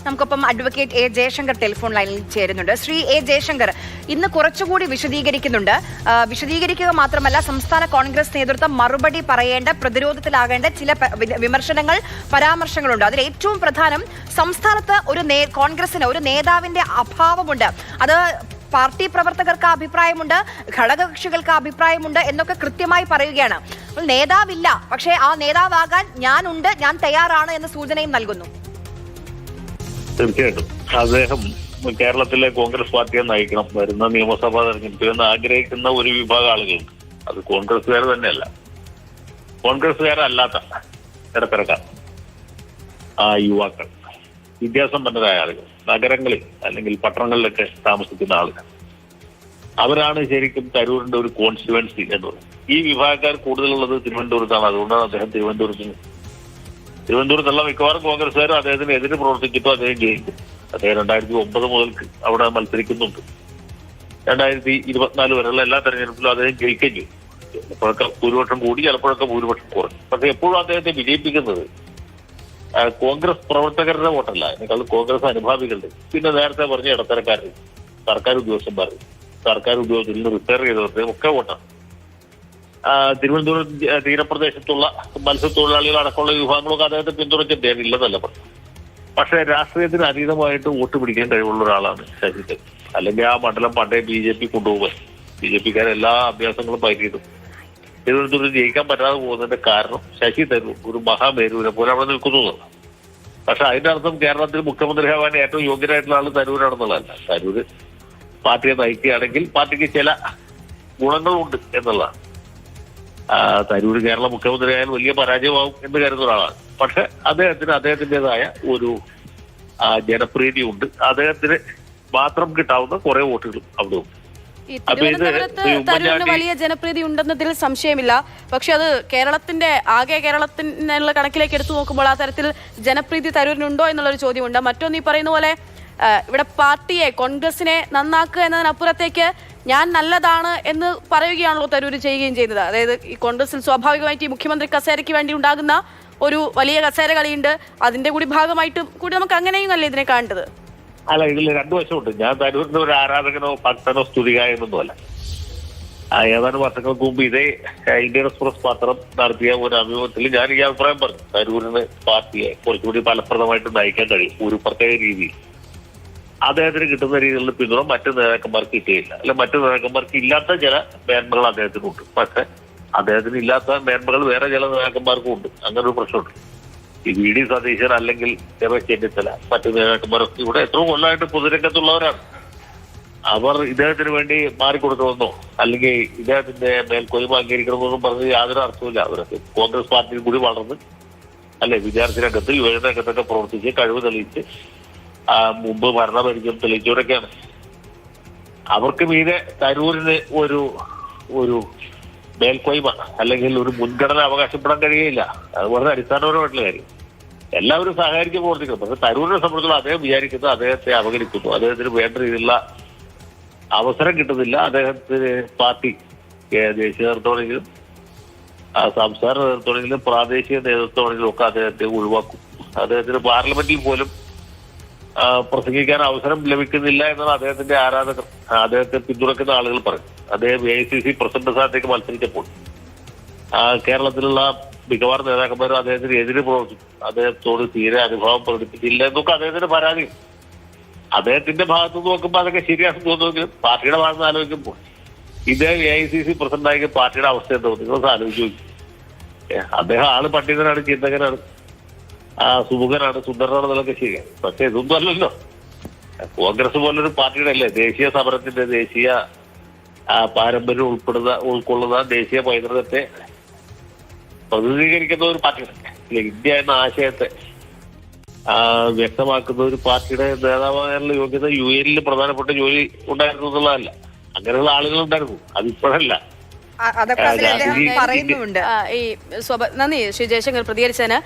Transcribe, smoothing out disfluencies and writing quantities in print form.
നമുക്കൊപ്പം advocate A Jaishankar telephone ലൈനിൽ ചേരുന്നുണ്ട്. ശ്രീ എ ജയശങ്കർ, ഇന്ന് കുറച്ചുകൂടി വിശദീകരിക്കുക മാത്രമല്ല, സംസ്ഥാന കോൺഗ്രസ് നേതൃത്വം മറുപടി പറയേണ്ട, പ്രതിരോധത്തിലാകേണ്ട ചില വിമർശനങ്ങൾ, പരാമർശങ്ങളുണ്ട്. അതിൽ ഏറ്റവും പ്രധാനം, സംസ്ഥാനത്ത് കോൺഗ്രസിന് ഒരു നേതാവിന്റെ അഭാവമുണ്ട്. അത് പാർട്ടി പ്രവർത്തകർക്ക് അഭിപ്രായമുണ്ട്, ഘടകകക്ഷികൾക്ക് അഭിപ്രായമുണ്ട് എന്നൊക്കെ കൃത്യമായി പറയുകയാണ്. നേതാവില്ല, പക്ഷേ ആ നേതാവാകാൻ ഞാനുണ്ട്, ഞാൻ തയ്യാറാണ് എന്ന സൂചനയും നൽകുന്നു. തീർച്ചയായിട്ടും അദ്ദേഹം കേരളത്തിലെ കോൺഗ്രസ് പാർട്ടിയെ നയിക്കണം, വരുന്ന നിയമസഭാ തെരഞ്ഞെടുപ്പിൽ എന്ന് ആഗ്രഹിക്കുന്ന ഒരു വിഭാഗം ആളുകളുണ്ട്. അത് കോൺഗ്രസ്സുകാർ തന്നെയല്ല, കോൺഗ്രസ്സുകാരല്ലാത്ത ഇടത്തരക്കാർ, യുവാക്കൾ, വിദ്യാസമ്പന്നരായ ആളുകൾ, നഗരങ്ങളിൽ അല്ലെങ്കിൽ പട്ടണങ്ങളിലൊക്കെ താമസിക്കുന്ന ആളുകൾ, അവരാണ് ശരിക്കും തരൂരിന്റെ ഒരു കോൺസ്റ്റിറ്റ്യുവൻസി എന്ന് പറയുന്നത്. ഈ വിഭാഗക്കാർ കൂടുതലുള്ളത് തിരുവനന്തപുരത്താണ്. അതുകൊണ്ടാണ് അദ്ദേഹം തിരുവനന്തപുരത്തുള്ള മിക്കവാറും കോൺഗ്രസ്സുകാരും അദ്ദേഹത്തിന് എതിരെ പ്രവർത്തിച്ചിട്ടും അദ്ദേഹം ജയിക്കും. അദ്ദേഹം 2009 മുതൽക്ക് അവിടെ മത്സരിക്കുന്നുണ്ട്. 2024 വരെയുള്ള എല്ലാ തെരഞ്ഞെടുപ്പിലും അദ്ദേഹം ജയിക്കുകയും ചെയ്യും. ചിലപ്പോഴൊക്കെ ഭൂരിപക്ഷം കൂടി, ചിലപ്പോഴൊക്കെ ഭൂരിപക്ഷം കുറഞ്ഞു. പക്ഷെ എപ്പോഴും അദ്ദേഹത്തെ വിജയിപ്പിക്കുന്നത് കോൺഗ്രസ് പ്രവർത്തകരുടെ വോട്ടല്ല, അതിനേക്കാൾ കോൺഗ്രസ് അനുഭാവികളുടെ, പിന്നെ നേരത്തെ പറഞ്ഞ ഇടത്തരക്കാരുടെ, സർക്കാർ ഉദ്യോഗസ്ഥന്മാരുടെ, സർക്കാർ ഉദ്യോഗത്തിൽ നിന്ന് റിട്ടയർ ചെയ്തവരുടെ ഒക്കെ വോട്ടാണ്. തിരുവനന്തപുരം തീരപ്രദേശത്തുള്ള മത്സ്യത്തൊഴിലാളികൾ അടക്കമുള്ള വിഭാഗങ്ങളൊക്കെ അദ്ദേഹത്തെ പിന്തുണച്ചിട്ട് ഇല്ലെന്നല്ല പറഞ്ഞു. പക്ഷെ രാഷ്ട്രീയത്തിന് അതീതമായിട്ട് വോട്ട് പിടിക്കാൻ കഴിവുള്ള ഒരാളാണ് ശശി തരൂർ. അല്ലെങ്കിൽ ആ മണ്ഡലം പണ്ടേ BJP കൊണ്ടുപോകാൻ BJPക്കാരെ എല്ലാ അഭ്യാസങ്ങളും പയറ്റിയിട്ടും തിരുവനന്തപുരം ജയിക്കാൻ പറ്റാതെ പോകുന്നതിന്റെ കാരണം ശശി തരൂർ ഒരു മഹാമേരുവിനെ പോലെ അവിടെ നിൽക്കുന്നതാണ്. പക്ഷെ അതിന്റെ അർത്ഥം കേരളത്തിൽ മുഖ്യമന്ത്രിയാവാൻ ഏറ്റവും യോഗ്യനായിട്ടുള്ള ആൾ തരൂരാണെന്നുള്ളതല്ല. തരൂര് പാർട്ടിയെ നയിക്കുകയാണെങ്കിൽ പാർട്ടിക്ക് ചില ഗുണങ്ങളുണ്ട് എന്നുള്ളതാണ്. തരൂർ കേരള മുഖ്യമന്ത്രിയായാലും വലിയ പരാജയമാവും എന്ന് കരുതുന്ന ഒരാളാണ്. പക്ഷെ അദ്ദേഹത്തിൻ്റെതായ ഒരു ജനപ്രീതി ഉണ്ട്. അദ്ദേഹത്തിന് മാത്രം കിട്ടാവുന്ന കുറെ വോട്ടുകൾ അവിടെ ഉണ്ട്. തരൂരിന് വലിയ ജനപ്രീതി ഉണ്ടെന്നതിൽ സംശയമില്ല. പക്ഷെ അത് കേരളത്തിനുള്ള കണക്കിലേക്ക് എടുത്തു നോക്കുമ്പോൾ ആ തരത്തിൽ ജനപ്രീതി തരൂരിനുണ്ടോ എന്നുള്ളൊരു ചോദ്യമുണ്ട്. മറ്റൊന്ന്, ഈ പറയുന്ന പോലെ ഇവിടെ പാർട്ടിയെ, കോൺഗ്രസിനെ നന്നാക്കുക എന്നതിനപ്പുറത്തേക്ക് ഞാൻ നല്ലതാണ് എന്ന് പറയുകയാണല്ലോ തരൂർ ചെയ്യുകയും ചെയ്യുന്നത്. അതായത് ഈ കോൺഗ്രസിൽ സ്വാഭാവികമായിട്ട് ഈ മുഖ്യമന്ത്രി കസേരയ്ക്ക് വേണ്ടി ഉണ്ടാകുന്ന ഒരു വലിയ കസേര കളിയുണ്ട്. അതിന്റെ കൂടി ഭാഗമായിട്ട് കൂടി നമുക്ക് അങ്ങനെയും അല്ലേ ഇതിനെ കാണേണ്ടത്? അല്ല, ഇതിൽ രണ്ടു വശമുണ്ട്. ഞാൻ തരൂരിന്റെ ഒരു ആരാധകനോ ഭക്തനോ സ്തുതികാരനൊന്നും അല്ല. ഏതാനും വർഷങ്ങൾക്ക് മുമ്പ് ഇതേ ഇന്ത്യൻ എക്സ്പ്രസ് പത്രം നടത്തിയ ഒരു അഭിമുഖത്തിൽ ഞാൻ ഈ അഭിപ്രായം പറഞ്ഞു. തരൂരിന് പാർട്ടിയെ കുറച്ചുകൂടി ഫലപ്രദമായിട്ട് നയിക്കാൻ കഴിയും ഒരു പ്രത്യേക രീതിയിൽ. അദ്ദേഹത്തിന് കിട്ടുന്ന രീതിയിലുള്ള പിന്തുണ മറ്റു നേതാക്കന്മാർക്ക് കിട്ടുകയില്ല. അല്ല, മറ്റു നേതാക്കന്മാർക്ക് ഇല്ലാത്ത ചില മേന്മകൾ അദ്ദേഹത്തിനുണ്ട്. പക്ഷെ അദ്ദേഹത്തിന് ഇല്ലാത്ത മേന്മകൾ വേറെ ചില നേതാക്കന്മാർക്കും ഉണ്ട്. അങ്ങനെ ഒരു പ്രശ്നമുണ്ട്. ഈ VD സതീശൻ അല്ലെങ്കിൽ രമേശ് ചെന്നിത്തല, മറ്റു നേതാക്കന്മാരൊക്കെ ഇവിടെ എത്രയോ കൊല്ലമായിട്ട് പൊതുരംഗത്തുള്ളവരാണ്. അവർ ഇദ്ദേഹത്തിന് വേണ്ടി മാറിക്കൊടുക്കണമെന്നോ അല്ലെങ്കിൽ ഇദ്ദേഹത്തിന്റെ മേൽക്കൊയ്മ അംഗീകരിക്കണമെന്നൊന്നും പറഞ്ഞ് യാതൊരു അർത്ഥമില്ല. അവരൊക്കെ കോൺഗ്രസ് പാർട്ടിയിൽ കൂടി വളർന്ന് അല്ലെ വിദ്യാർത്ഥി രംഗത്ത്, യുവജന രംഗത്തൊക്കെ പ്രവർത്തിച്ച് കഴിവ് തെളിയിച്ച് മുമ്പ് ഭരണപരിചയം തെളിയിച്ചവരൊക്കെയാണ്. അവർക്ക് മീതെ തരൂരിന് ഒരു മേൽക്കൊയ്മ അല്ലെങ്കിൽ ഒരു മുൻഗണന അവകാശപ്പെടാൻ കഴിയുകയില്ല. അത് വളരെ അടിസ്ഥാനപരമായിട്ടുള്ള കാര്യം. എല്ലാവരും സഹകരിച്ച് പ്രവർത്തിക്കണം. പക്ഷെ തരൂരിനെ സംബന്ധിച്ചുള്ള അദ്ദേഹം വിചാരിക്കുന്നത് അദ്ദേഹത്തെ അവഗണിക്കുന്നു, അദ്ദേഹത്തിന് വേണ്ട രീതിയിലുള്ള അവസരം കിട്ടുന്നില്ല. അദ്ദേഹത്തിന് പാർട്ടി ദേശീയ നേതൃത്വമാണെങ്കിലും സംസ്ഥാന നേതൃത്വമാണെങ്കിലും പ്രാദേശിക നേതൃത്വമാണെങ്കിലും ഒക്കെ അദ്ദേഹത്തെ ഒഴിവാക്കും. അദ്ദേഹത്തിന് പാർലമെന്റിൽ പോലും പ്രസംഗിക്കാൻ അവസരം ലഭിക്കുന്നില്ല എന്നാണ് അദ്ദേഹത്തിന്റെ ആരാധകർ, അദ്ദേഹത്തെ പിന്തുണയ്ക്കുന്ന ആളുകൾ പറയും. അദ്ദേഹം AICC പ്രസിഡന്റ് സ്ഥാനത്തേക്ക് മത്സരിച്ചപ്പോൾ കേരളത്തിലുള്ള മിക്കവാറും നേതാക്കന്മാരും അദ്ദേഹത്തിന് എതിരെ പ്രവർത്തിച്ചു. അദ്ദേഹത്തോട് തീരെ അനുഭവം പ്രകടിപ്പിച്ചില്ല എന്നൊക്കെ അദ്ദേഹത്തിന്റെ പരാതി. അദ്ദേഹത്തിന്റെ ഭാഗത്ത് നോക്കുമ്പോൾ അതൊക്കെ ശരിയാണെന്ന് തോന്നുമെങ്കിലും പാർട്ടിയുടെ ഭാഗത്ത് ആലോചിക്കുമ്പോൾ ഇദ്ദേഹം AICC പ്രസിഡന്റായി പാർട്ടിയുടെ അവസ്ഥ എന്തോ നിങ്ങൾ ആലോചിച്ച് നോക്കി. അദ്ദേഹം ആള് പണ്ഡിതനാണ്, ചിന്തകനാണ്, സുമുഖനാണ്, സുന്ദരനാണെന്നൊക്കെ ശരിയാണ്. പക്ഷെ ഇതൊന്നും അല്ലല്ലോ. കോൺഗ്രസ് പോലൊരു പാർട്ടിയുടെ അല്ലേ ദേശീയ സമരത്തിന്റെ, ദേശീയ പാരമ്പര്യം ഉൾക്കൊള്ളുന്ന ദേശീയ പൈതൃകത്തെ പ്രതിനിധീകരിക്കുന്ന ഒരു പാർട്ടിയാണ്. ഇന്ത്യ എന്ന ആശയത്തെ വ്യക്തമാക്കുന്ന ഒരു പാർട്ടിയുടെ നേതാവാകാനുള്ള യോഗ്യത UN പ്രധാനപ്പെട്ട ജോലി ഉണ്ടായിരുന്നു എന്നുള്ളതല്ല. അങ്ങനെയുള്ള ആളുകളുണ്ടായിരുന്നു, അതിപ്പോഴല്ല. അതൊക്കെ പറയുന്നുണ്ട്. നന്ദി ശ്രീ ജയശങ്കർ പ്രതികരിച്ചതിന്.